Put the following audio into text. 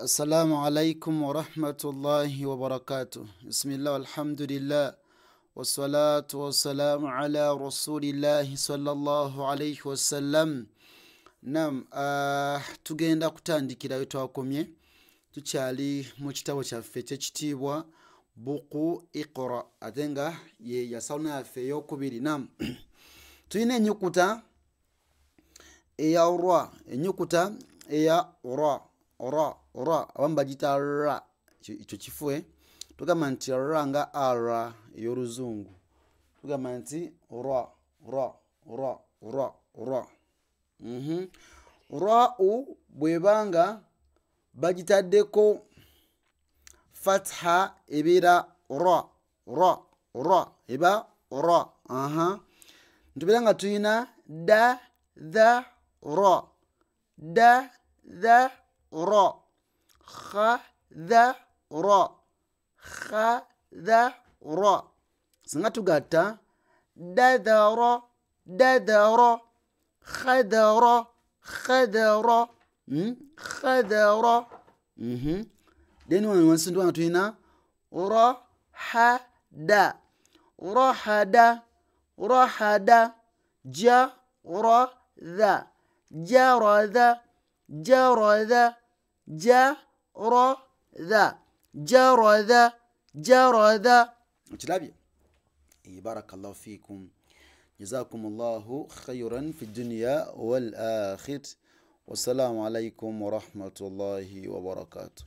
السلام عليكم ورحمة الله وبركاته. بسم الله والحمد لله والصلاة والسلام على رسول الله صلى الله عليه وسلم. Naam, tugenda kutandikira we twakomye. Tukyali mu kitabo kyaffe ky'ekitiibwa buku Iqra ate nga ye yasawuna yaffe ey'okubiri. Naam, tulina ennyukuta eya ra, ennyukuta eya ra abamu bagita ra, ekyo kifue tugamba nti ra nga ara ey'oluzungu, tugamba nti ra. Ra'u bwebanga bagitaddeko fatha ebeera ra eba ra. Ntubera nga tulina da dha ra, da dha ra, kha dha ra, kha dha ra. Singa tugatta dadhara dadhara, khadhara khadhara, khadhara. Then wansi ndo tulina rahada rahada rahada, jaradha jaradha jaradha, jaradha jaradha jaradha. Kirabye? Barakallahu fikum. جزاكم الله خيرا في الدنيا والآخرة. والسلام عليكم ورحمة الله وبركاته.